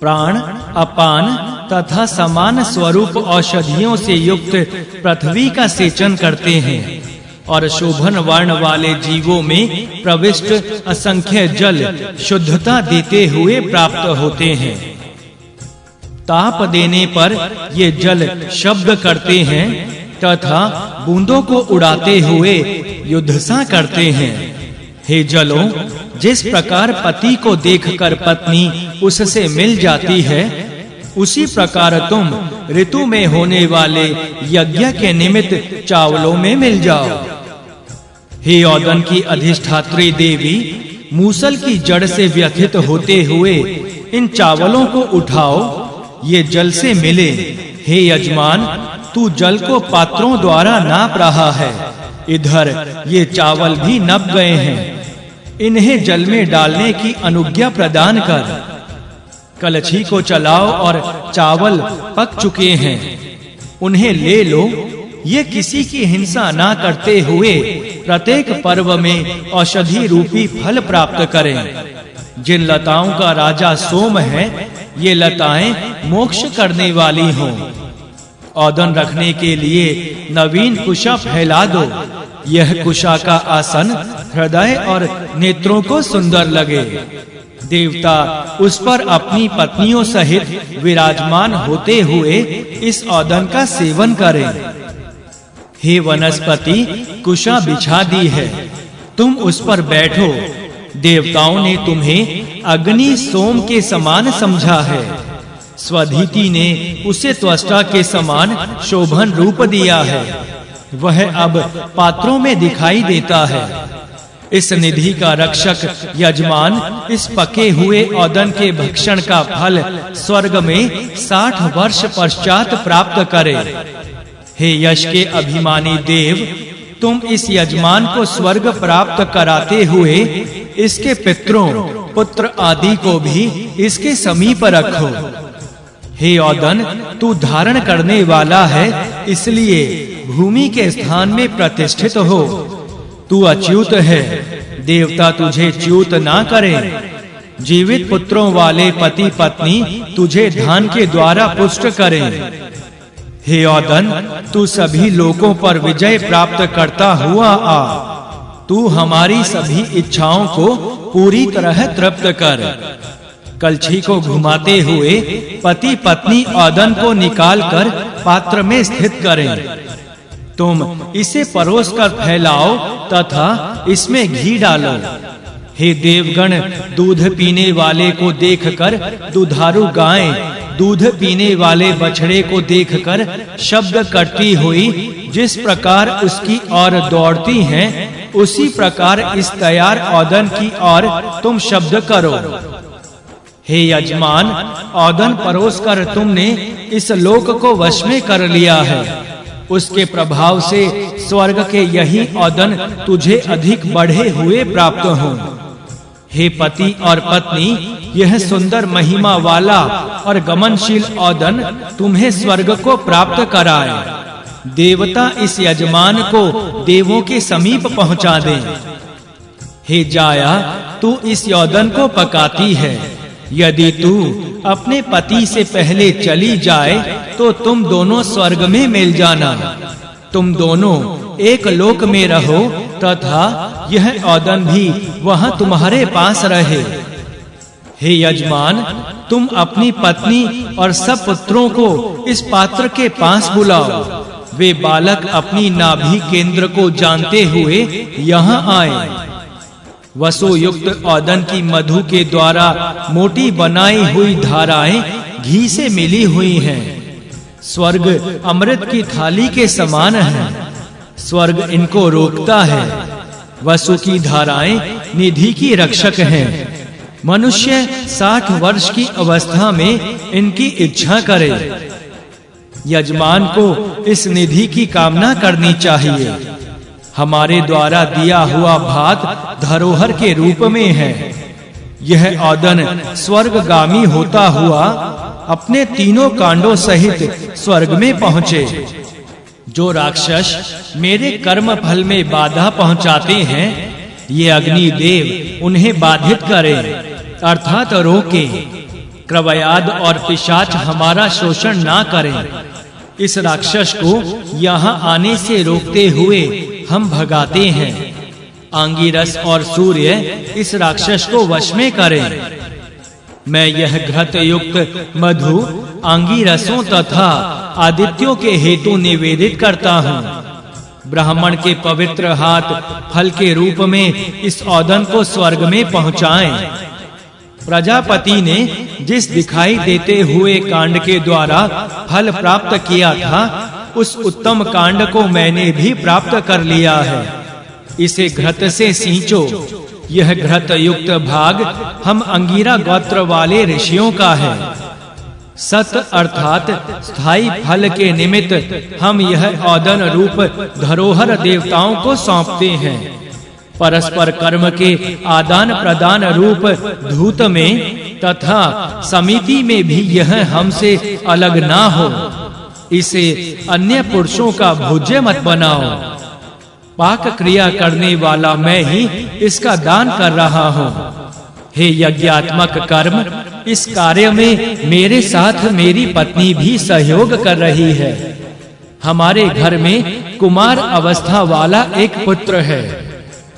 प्राण, अपान तथा समान स्वरूप औषधियों से युक्त पृथ्वी का सेचन करते हैं और शोभन वर्ण वाले जीवों में प्रविष्ट असंख्य जल शुद्धता देते हुए प्राप्त होते हैं। ताप देने पर ये जल शब्द करते हैं तथा बूंदों को उड़ाते हुए युद्धसा करते हैं। हे जलों, जिस प्रकार पति को देखकर पत्नी उससे मिल जाती है, उसी प्रकार तुम ऋतु में होने वाले यज्ञ के निमित्त चावलों में मिल जाओ। हे औदन की अधिष्ठात्री देवी, मूसल की जड़ से व्यथित होते हुए इन चावलों को उठाओ, ये जल से मिले। हे यजमान, तू जल को पात्रों द्वारा नाप रहा है, इधर ये चावल भी नप गए हैं, इन्हें जल में डालने की अनुज्ञा प्रदान कर। कलछी को चलाओ और चावल पक चुके हैं, उन्हें ले लो। ये किसी की हिंसा ना करते हुए प्रत्येक पर्व में औषधि रूपी फल प्राप्त करें। जिन लताओं का राजा सोम है, ये लताएं मोक्ष करने वाली हों। औदन रखने के लिए नवीन कुशा फैला दो। यह कुशा का आसन हृदय और नेत्रों को सुंदर लगे। देवता उस पर अपनी पत्नियों सहित विराजमान होते हुए इस औदन का सेवन करें। हे वनस्पति, कुशा बिछा दी है, तुम उस पर बैठो। देवताओं ने तुम्हें अग्नि सोम के समान समझा है। स्वधीति ने उसे त्वष्टा के समान शोभन रूप दिया है। वह अब पात्रों में दिखाई देता है। इस निधि का रक्षक यजमान इस पके हुए औदन के भक्षण का फल स्वर्ग में 60 वर्ष पश्चात प्राप्त करे। हे यश के अभिमानी देव, तुम इस यजमान को स्वर्ग प्राप्त कराते हुए इसके पितरों, पुत्र आदि को भी इसके समीप रखो। हे औदन, तू धारण करने वाला है, इसलिए भूमि के स्थान में प्रतिष्ठित हो। तू अच्युत है, देवता तुझे च्युत ना करें। जीवित पुत्रों वाले पति पत्नी तुझे धान के द्वारा पुष्ट करें। हे औदन, तू सभी लोगों पर विजय प्राप्त करता हुआ आ। तू हमारी सभी इच्छाओं को पूरी तरह तृप्त कर। कलछी को घुमाते हुए पति पत्नी औदन को निकालकर पात्र में स्थित करें। तुम इसे परोस कर फैलाओ तथा इसमें घी डालो। हे देवगण, दूध पीने वाले को देखकर दुधारू गायें दूध पीने वाले बछड़े को देखकर शब्द करती हुई जिस प्रकार उसकी ओर दौड़ती हैं, उसी प्रकार इस तैयार औदन की ओर तुम शब्द करो। हे यजमान, औदन परोस कर तुमने इस लोक को वश में कर लिया है। उसके प्रभाव से स्वर्ग के यही औदन तुझे अधिक बढ़े हुए प्राप्त हों। हे पति और पत्नी, यह सुंदर महिमा वाला और गमनशील औदन तुम्हें स्वर्ग को प्राप्त कराए। देवता इस यजमान को देवों के समीप पहुंचा दें। हे जाया, तू इस औदन को पकाती है। यदि तू अपने पति से पहले चली जाए तो तुम दोनों स्वर्ग में मिल जाना। तुम दोनों एक लोक में रहो तथा यह औदन भी वहां तुम्हारे पास रहे। हे यजमान, तुम अपनी पत्नी और सब पुत्रों को इस पात्र के पास बुलाओ। वे बालक अपनी नाभि केंद्र को जानते हुए यहाँ आए। वसु युक्त औदन की मधु के द्वारा मोटी बनाई हुई धाराएं घी से मिली हुई हैं। स्वर्ग अमृत की थाली के समान है। स्वर्ग इनको रोकता है। वसु की धाराएं निधि की रक्षक हैं। मनुष्य 60 वर्ष की अवस्था में इनकी इच्छा करे। यजमान को इस निधि की कामना करनी चाहिए। हमारे द्वारा दिया हुआ भात धरोहर के रूप में है। यह औदन स्वर्गगामी होता हुआ अपने तीनों कांडों सहित स्वर्ग में पहुँचे। जो राक्षस मेरे कर्म फल में बाधा पहुंचाते हैं, ये अग्नि देव उन्हें बाधित करें अर्थात रोके। क्रवयाद और पिशाच हमारा शोषण ना करें। इस राक्षस को यहाँ आने से रोकते हुए हम भगाते हैं। आंगिरस और सूर्य इस राक्षस को वश में करें। मैं यह घृत युक्त मधु आंगिरसों तथा आदित्यों के हेतु निवेदित करता हूँ। ब्राह्मण के पवित्र हाथ फल के रूप में इस औदन को स्वर्ग में पहुँचाएं। प्रजापति ने जिस दिखाई देते हुए कांड के द्वारा फल प्राप्त किया था, उस उत्तम कांड को मैंने भी प्राप्त कर लिया है। इसे घृत से सींचो। यह घृत युक्त भाग हम अंगीरा गोत्र वाले ऋषियों का है। सत अर्थात स्थायी फल के निमित्त हम यह औदन रूप धरोहर देवताओं को सौंपते हैं। परस्पर कर्म के आदान प्रदान रूप धूत में तथा समिति में भी यह हमसे अलग ना हो। इसे अन्य पुरुषों का भोज्य मत बनाओ। पाक क्रिया करने वाला मैं ही इसका दान कर रहा हूँ। हे यज्ञात्मक कर्म, इस कार्य में मेरे साथ मेरी पत्नी भी सहयोग कर रही है। हमारे घर में कुमार अवस्था वाला एक पुत्र है।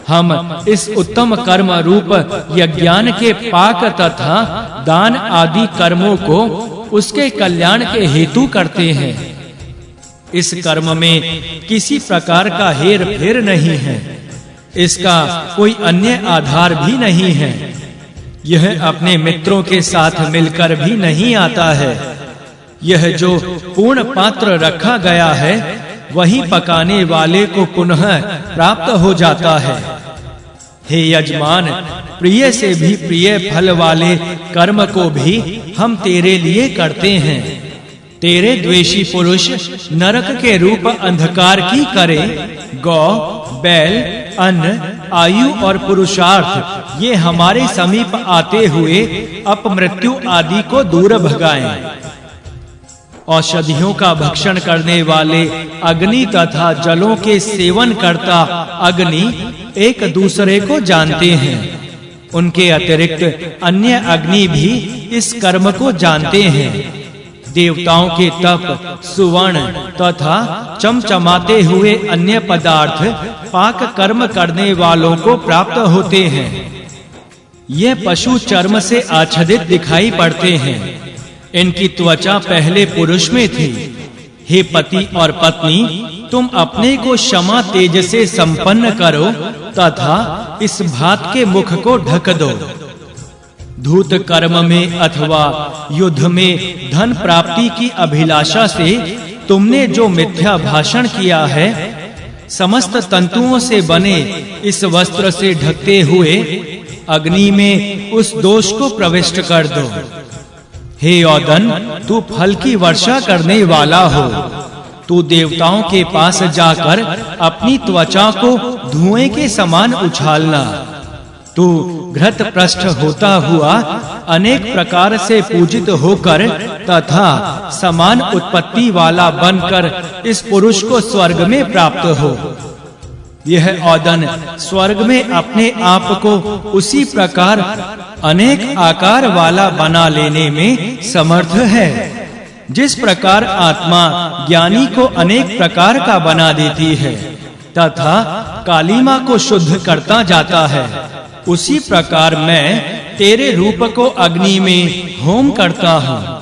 हम इस उत्तम कर्म रूप यज्ञान के पाक तथा दान आदि कर्मों को उसके कल्याण के हेतु करते हैं। इस कर्म में किसी प्रकार का हेर फेर नहीं है। इसका कोई अन्य आधार भी नहीं है। यह अपने मित्रों के साथ मिलकर भी नहीं आता है। यह जो पूर्ण पात्र रखा गया है, वही पकाने वाले को पुनः प्राप्त हो जाता है। हे यजमान, प्रिय से भी प्रिय फल वाले कर्म को भी हम तेरे लिए करते हैं। तेरे द्वेषी पुरुष नरक के रूप अंधकार की करें। गौ, बैल, अन्न, आयु और पुरुषार्थ ये हमारे समीप आते हुए अपमृत्यु आदि को दूर भगाएं। औषधियों का भक्षण करने वाले अग्नि तथा जलों के सेवन करता अग्नि एक दूसरे को जानते हैं। उनके अतिरिक्त अन्य अग्नि भी इस कर्म को जानते हैं। देवताओं के तप, सुवर्ण तथा चमचमाते हुए अन्य पदार्थ पाक कर्म करने वालों को प्राप्त होते हैं। ये पशु चर्म से आच्छादित दिखाई पड़ते हैं। इनकी त्वचा पहले पुरुष में थी। हे पति और पत्नी, तुम अपने को क्षमा तेज से संपन्न करो तथा इस भात के मुख को ढक दो। धूत कर्म में अथवा युद्ध में धन प्राप्ति की अभिलाषा से तुमने जो मिथ्या भाषण किया है, समस्त तंतुओं से बने इस वस्त्र से ढकते हुए अग्नि में उस दोष को प्रविष्ट कर दो। हे औदन, तू फल की वर्षा करने वाला हो। तू देवताओं के पास जाकर अपनी त्वचा को धुएं के समान उछालना। तू घृत पृष्ठ होता हुआ अनेक प्रकार से पूजित होकर तथा समान उत्पत्ति वाला बनकर इस पुरुष को स्वर्ग में प्राप्त हो। यह औदन स्वर्ग में अपने आप को उसी प्रकार अनेक आकार वाला बना लेने में समर्थ है, जिस प्रकार आत्मा ज्ञानी को अनेक प्रकार का बना देती है तथा कालिमा को शुद्ध करता जाता है। उसी प्रकार मैं तेरे रूप को अग्नि में होम करता हूँ।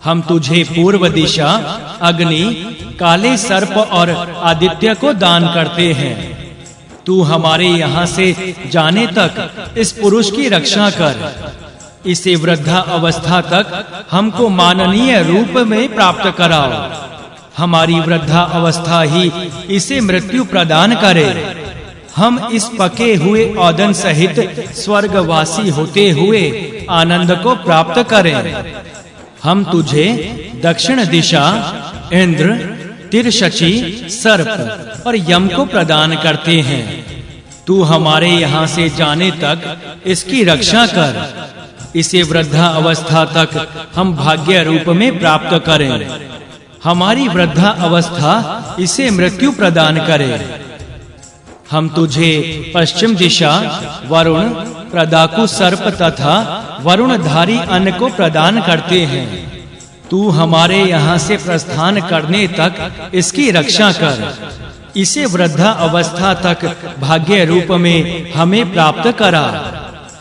हम तुझे पूर्व दिशा, अग्नि, काले सर्प और आदित्य को दान करते हैं। तू हमारे यहाँ से जाने तक इस पुरुष की रक्षा कर। इसे वृद्धा अवस्था तक हमको माननीय रूप में प्राप्त कराओ। हमारी वृद्धा अवस्था ही इसे मृत्यु प्रदान करे। हम इस पके हुए औदन सहित स्वर्गवासी होते हुए आनंद को प्राप्त करें। हम तुझे दक्षिण दिशा, इंद्र, तिरशची, सर्प और यम को प्रदान करते हैं। तू हमारे यहाँ से जाने तक इसकी रक्षा कर। इसे वृद्धा अवस्था तक हम भाग्य रूप में प्राप्त करें। हमारी वृद्धा अवस्था इसे मृत्यु प्रदान करे। हम तुझे पश्चिम दिशा, वरुण, प्रदाकु सर्प तथा वरुणधारी अन्न को प्रदान करते हैं। तू हमारे यहाँ से प्रस्थान करने तक इसकी रक्षा कर। इसे वृद्धा अवस्था तक भाग्य रूप में हमें प्राप्त करा।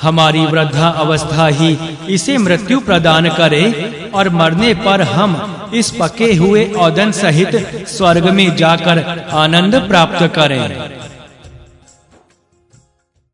हमारी वृद्धा अवस्था ही इसे मृत्यु प्रदान करे और मरने पर हम इस पके हुए औदन सहित स्वर्ग में जाकर आनंद प्राप्त करें।